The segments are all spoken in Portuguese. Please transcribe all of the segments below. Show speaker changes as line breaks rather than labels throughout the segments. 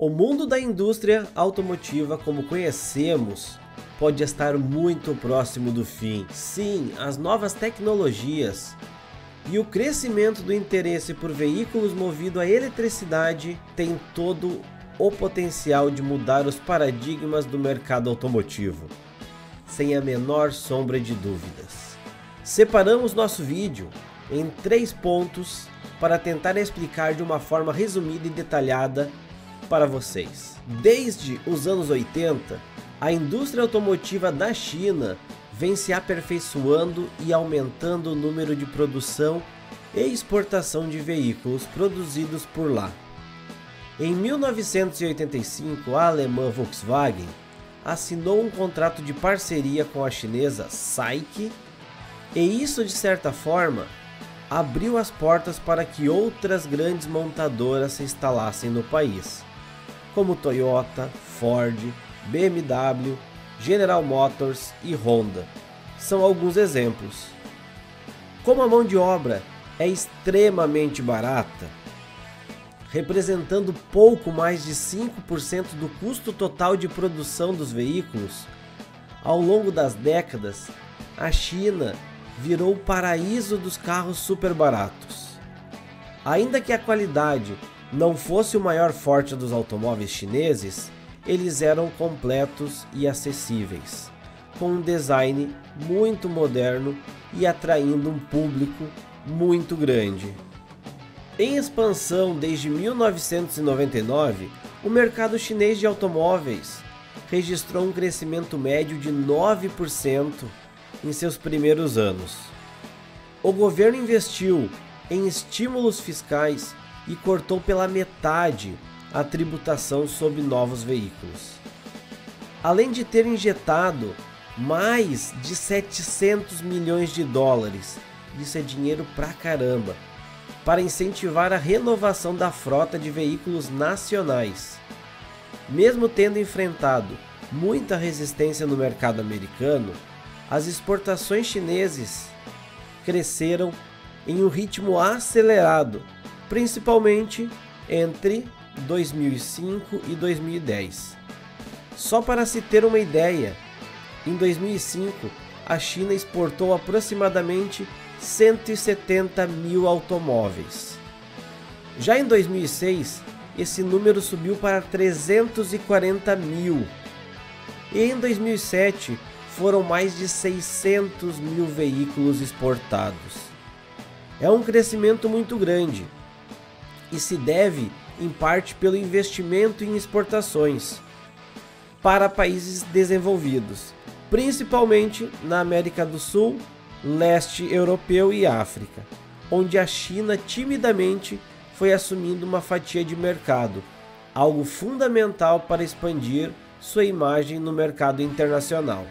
O mundo da indústria automotiva como conhecemos pode estar muito próximo do fim. Sim, as novas tecnologias e o crescimento do interesse por veículos movidos a eletricidade tem todo o potencial de mudar os paradigmas do mercado automotivo, sem a menor sombra de dúvidas. Separamos nosso vídeo em 3 pontos para tentar explicar de uma forma resumida e detalhada para vocês. Desde os anos 80, a indústria automotiva da China vem se aperfeiçoando e aumentando o número de produção e exportação de veículos produzidos por lá. Em 1985, a alemã Volkswagen assinou um contrato de parceria com a chinesa SAIC, e isso de certa forma abriu as portas para que outras grandes montadoras se instalassem no país, como Toyota, Ford, BMW, General Motors e Honda. São alguns exemplos. Como a mão de obra é extremamente barata, representando pouco mais de 5% do custo total de produção dos veículos, ao longo das décadas, a China virou o paraíso dos carros super baratos. Ainda que a qualidade não fosse o maior forte dos automóveis chineses, eles eram completos e acessíveis, com um design muito moderno e atraindo um público muito grande. Em expansão desde 1999, o mercado chinês de automóveis registrou um crescimento médio de 9% em seus primeiros anos. O governo investiu em estímulos fiscais e cortou pela metade a tributação sobre novos veículos. Além de ter injetado mais de 700 milhões de dólares, isso é dinheiro pra caramba, para incentivar a renovação da frota de veículos nacionais. Mesmo tendo enfrentado muita resistência no mercado americano, as exportações chinesas cresceram em um ritmo acelerado, principalmente entre 2005 e 2010. Só para se ter uma ideia, em 2005 a China exportou aproximadamente 170 mil automóveis. Já em 2006, esse número subiu para 340 mil. E em 2007, foram mais de 600 mil veículos exportados. É um crescimento muito grande e se deve em parte pelo investimento em exportações para países desenvolvidos, principalmente na América do Sul, leste europeu e África, onde a China timidamente foi assumindo uma fatia de mercado, algo fundamental para expandir sua imagem no mercado internacional.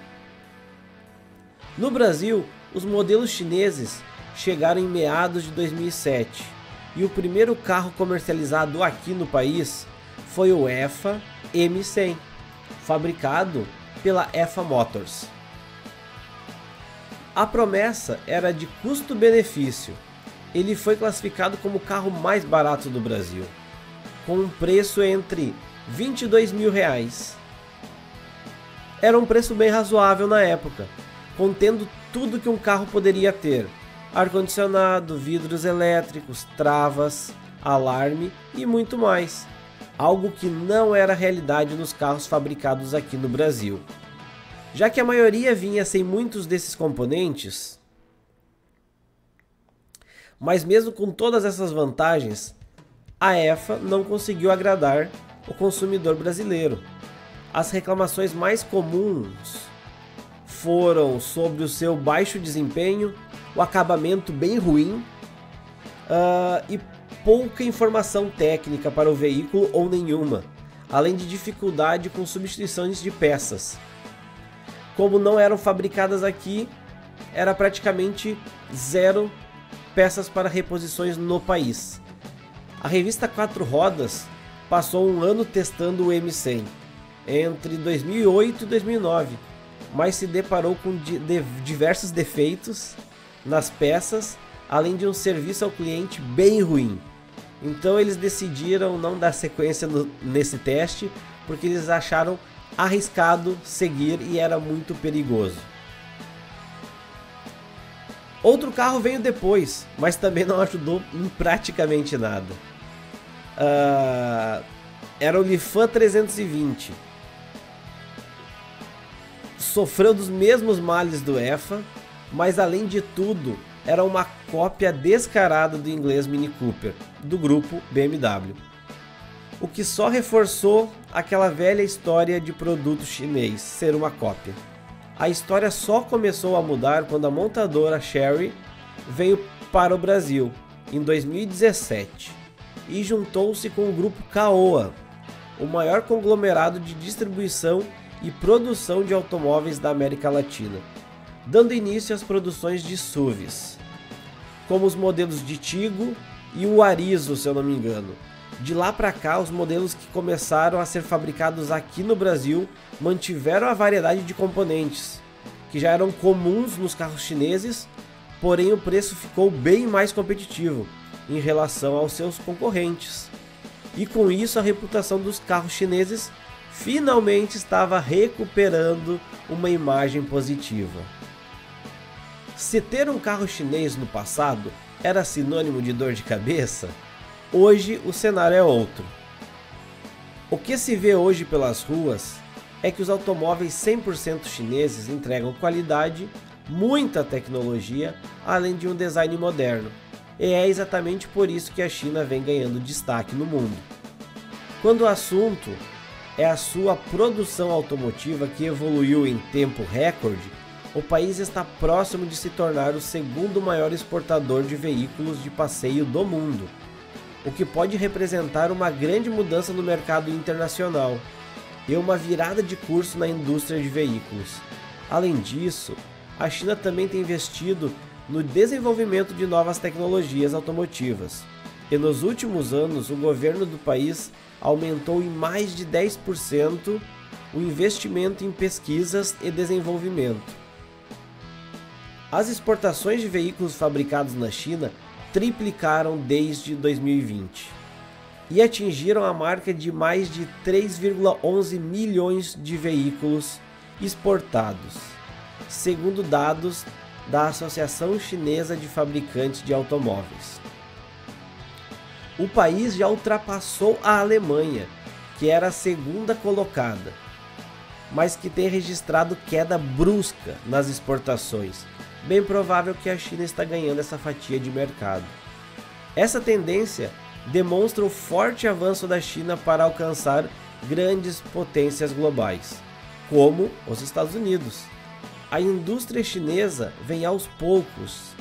No Brasil, os modelos chineses chegaram em meados de 2007 e o primeiro carro comercializado aqui no país foi o EFA M100, fabricado pela EFA Motors. A promessa era de custo-benefício. Ele foi classificado como o carro mais barato do Brasil, com um preço entre R$22 mil. Era um preço bem razoável na época, contendo tudo que um carro poderia ter: ar-condicionado, vidros elétricos, travas, alarme e muito mais. Algo que não era realidade nos carros fabricados aqui no Brasil, já que a maioria vinha sem muitos desses componentes. Mas mesmo com todas essas vantagens, a EFA não conseguiu agradar o consumidor brasileiro. As reclamações mais comuns foram sobre o seu baixo desempenho, o acabamento bem ruim e pouca informação técnica para o veículo ou nenhuma, além de dificuldade com substituições de peças. Como não eram fabricadas aqui, era praticamente zero peças para reposições no país. A revista Quatro Rodas passou um ano testando o M100, entre 2008 e 2009, mas se deparou com diversos defeitos nas peças, além de um serviço ao cliente bem ruim. Então eles decidiram não dar sequência nesse teste, porque eles acharam arriscado seguir e era muito perigoso. Outro carro veio depois, mas também não ajudou em praticamente nada. Era o Lifan 320. Sofreu dos mesmos males do EFA, mas além de tudo, era uma cópia descarada do inglês Mini Cooper, do grupo BMW. O que só reforçou aquela velha história de produto chinês ser uma cópia. A história só começou a mudar quando a montadora Chery veio para o Brasil, em 2017, e juntou-se com o grupo Caoa, o maior conglomerado de distribuição e produção de automóveis da América Latina, dando início às produções de SUVs, como os modelos de Tigo e o Arizo, se eu não me engano. De lá para cá, os modelos que começaram a ser fabricados aqui no Brasil mantiveram a variedade de componentes, que já eram comuns nos carros chineses, porém o preço ficou bem mais competitivo em relação aos seus concorrentes. E com isso a reputação dos carros chineses finalmente estava recuperando uma imagem positiva. Se ter um carro chinês no passado era sinônimo de dor de cabeça, hoje o cenário é outro. O que se vê hoje pelas ruas é que os automóveis 100% chineses entregam qualidade, muita tecnologia, além de um design moderno. E é exatamente por isso que a China vem ganhando destaque no mundo. Quando o assunto é a sua produção automotiva que evoluiu em tempo recorde, o país está próximo de se tornar o segundo maior exportador de veículos de passeio do mundo, o que pode representar uma grande mudança no mercado internacional e uma virada de curso na indústria de veículos. Além disso, a China também tem investido no desenvolvimento de novas tecnologias automotivas, e nos últimos anos o governo do país aumentou em mais de 10% o investimento em pesquisas e desenvolvimento. As exportações de veículos fabricados na China triplicaram desde 2020 e atingiram a marca de mais de 3,11 milhões de veículos exportados, segundo dados da Associação Chinesa de Fabricantes de Automóveis. O país já ultrapassou a Alemanha, que era a segunda colocada, mas que tem registrado queda brusca nas exportações. Bem provável que a China está ganhando essa fatia de mercado. Essa tendência demonstra o forte avanço da China para alcançar grandes potências globais, como os Estados Unidos. A indústria chinesa vem aos poucos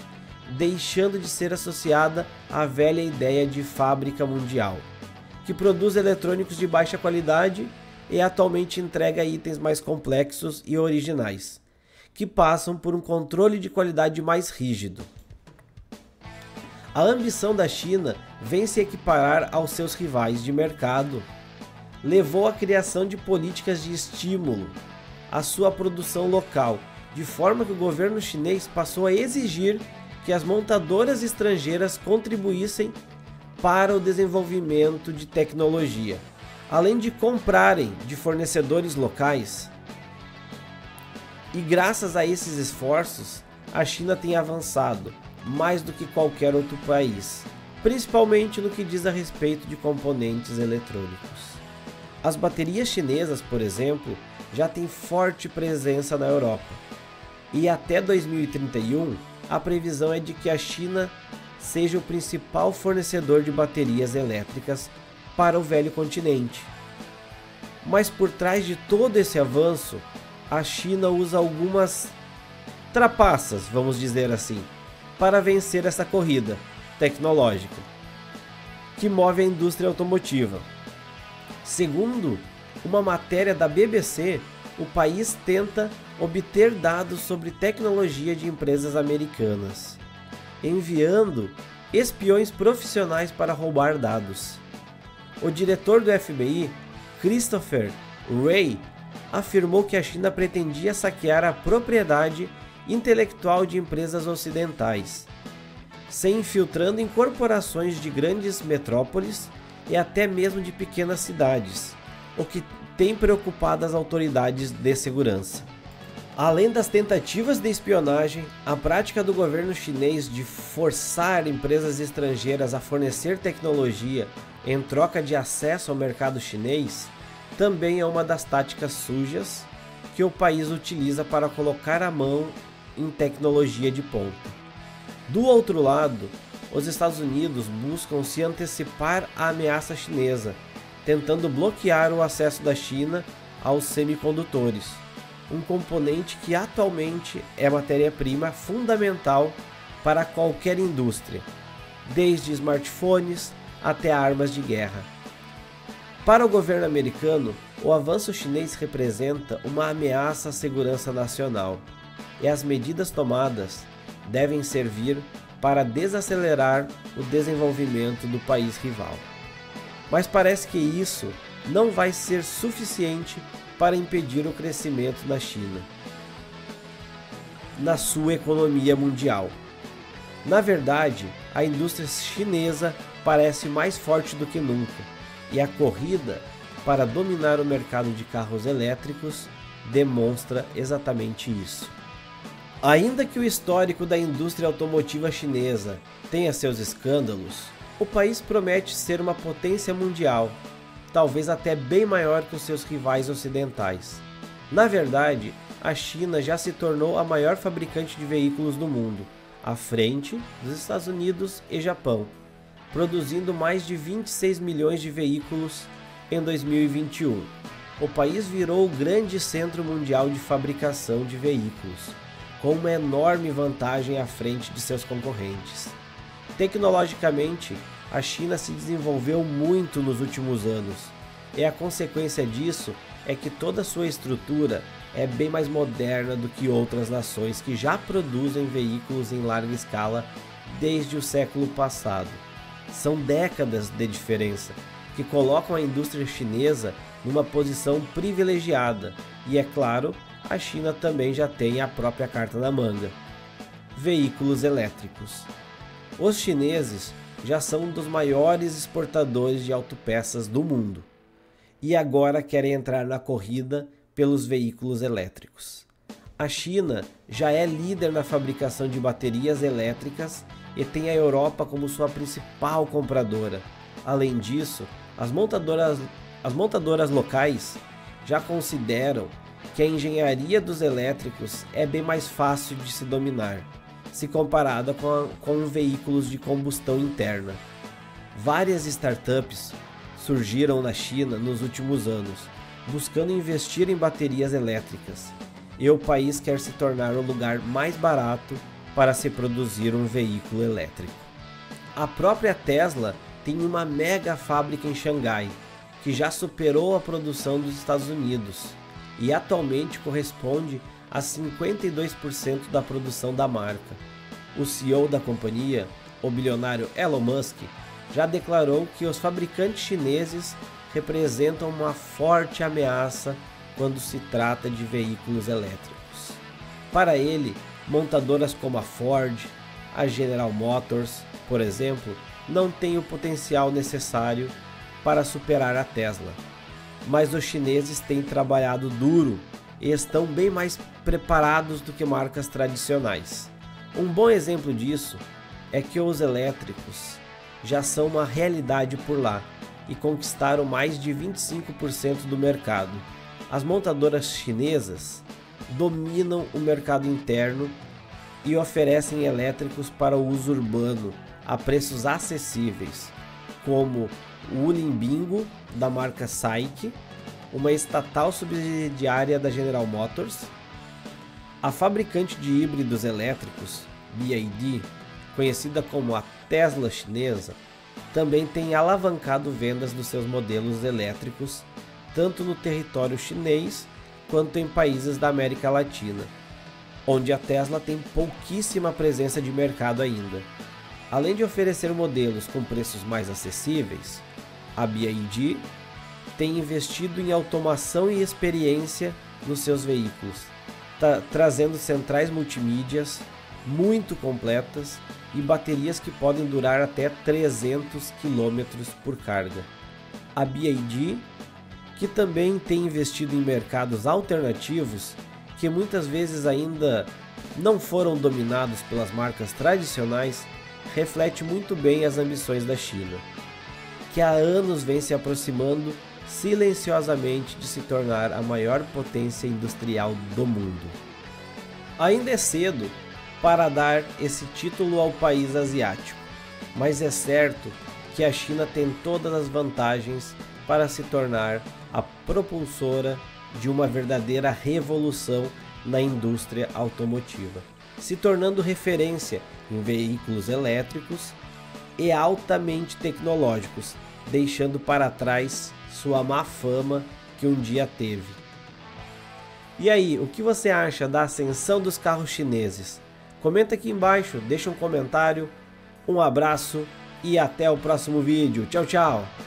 deixando de ser associada à velha ideia de fábrica mundial, que produz eletrônicos de baixa qualidade e atualmente entrega itens mais complexos e originais, que passam por um controle de qualidade mais rígido. A ambição da China vem se equiparar aos seus rivais de mercado, levou à criação de políticas de estímulo à sua produção local, de forma que o governo chinês passou a exigir que as montadoras estrangeiras contribuíssem para o desenvolvimento de tecnologia, além de comprarem de fornecedores locais. E graças a esses esforços, a China tem avançado mais do que qualquer outro país, principalmente no que diz a respeito de componentes eletrônicos. As baterias chinesas, por exemplo, já têm forte presença na Europa, e até 2031 a previsão é de que a China seja o principal fornecedor de baterias elétricas para o velho continente. Mas por trás de todo esse avanço, a China usa algumas trapaças, vamos dizer assim, para vencer essa corrida tecnológica que move a indústria automotiva. Segundo uma matéria da BBC, o país tenta obter dados sobre tecnologia de empresas americanas, enviando espiões profissionais para roubar dados. O diretor do FBI, Christopher Wray, afirmou que a China pretendia saquear a propriedade intelectual de empresas ocidentais se infiltrando em corporações de grandes metrópoles e até mesmo de pequenas cidades, o que tem preocupado as autoridades de segurança. Além das tentativas de espionagem, a prática do governo chinês de forçar empresas estrangeiras a fornecer tecnologia em troca de acesso ao mercado chinês também é uma das táticas sujas que o país utiliza para colocar a mão em tecnologia de ponta. Do outro lado, os Estados Unidos buscam se antecipar à ameaça chinesa, tentando bloquear o acesso da China aos semicondutores, um componente que atualmente é matéria-prima fundamental para qualquer indústria, desde smartphones até armas de guerra. Para o governo americano, o avanço chinês representa uma ameaça à segurança nacional, e as medidas tomadas devem servir para desacelerar o desenvolvimento do país rival. Mas parece que isso não vai ser suficiente para impedir o crescimento da China na sua economia mundial. Na verdade, a indústria chinesa parece mais forte do que nunca, e a corrida para dominar o mercado de carros elétricos demonstra exatamente isso. Ainda que o histórico da indústria automotiva chinesa tenha seus escândalos, o país promete ser uma potência mundial, talvez até bem maior que os seus rivais ocidentais. Na verdade, a China já se tornou a maior fabricante de veículos do mundo, à frente dos Estados Unidos e Japão, produzindo mais de 26 milhões de veículos em 2021. O país virou o grande centro mundial de fabricação de veículos, com uma enorme vantagem à frente de seus concorrentes. Tecnologicamente, a China se desenvolveu muito nos últimos anos, e a consequência disso é que toda a sua estrutura é bem mais moderna do que outras nações que já produzem veículos em larga escala desde o século passado. São décadas de diferença que colocam a indústria chinesa numa posição privilegiada, e é claro, a China também já tem a própria carta na manga: veículos elétricos. Os chineses já são um dos maiores exportadores de autopeças do mundo, e agora querem entrar na corrida pelos veículos elétricos. A China já é líder na fabricação de baterias elétricas e tem a Europa como sua principal compradora. Além disso, as montadoras locais já consideram que a engenharia dos elétricos é bem mais fácil de se dominar, se comparada com veículos de combustão interna. Várias startups surgiram na China nos últimos anos, buscando investir em baterias elétricas, e o país quer se tornar o lugar mais barato para se produzir um veículo elétrico. A própria Tesla tem uma mega fábrica em Xangai, que já superou a produção dos Estados Unidos, e atualmente corresponde a 52% da produção da marca. O CEO da companhia, o bilionário Elon Musk, já declarou que os fabricantes chineses representam uma forte ameaça quando se trata de veículos elétricos. Para ele, montadoras como a Ford, a General Motors, por exemplo, não têm o potencial necessário para superar a Tesla. Mas os chineses têm trabalhado duro e estão bem mais preparados do que marcas tradicionais. Um bom exemplo disso é que os elétricos já são uma realidade por lá e conquistaram mais de 25% do mercado. As montadoras chinesas dominam o mercado interno e oferecem elétricos para o uso urbano a preços acessíveis, como o Ulimbingo, da marca SAIC, uma estatal subsidiária da General Motors. A fabricante de híbridos elétricos, BYD, conhecida como a Tesla chinesa, também tem alavancado vendas dos seus modelos elétricos, tanto no território chinês quanto em países da América Latina, onde a Tesla tem pouquíssima presença de mercado ainda. Além de oferecer modelos com preços mais acessíveis, a BYD tem investido em automação e experiência nos seus veículos, trazendo centrais multimídias muito completas e baterias que podem durar até 300 km por carga. A BYD, que também tem investido em mercados alternativos que muitas vezes ainda não foram dominados pelas marcas tradicionais, reflete muito bem as ambições da China, que há anos vem se aproximando silenciosamente de se tornar a maior potência industrial do mundo. Ainda é cedo para dar esse título ao país asiático, mas é certo que a China tem todas as vantagens para se tornar a propulsora de uma verdadeira revolução na indústria automotiva, se tornando referência em veículos elétricos e altamente tecnológicos, deixando para trás sua má fama que um dia teve. E aí, o que você acha da ascensão dos carros chineses? Comenta aqui embaixo, deixa um comentário, um abraço e até o próximo vídeo. Tchau, tchau!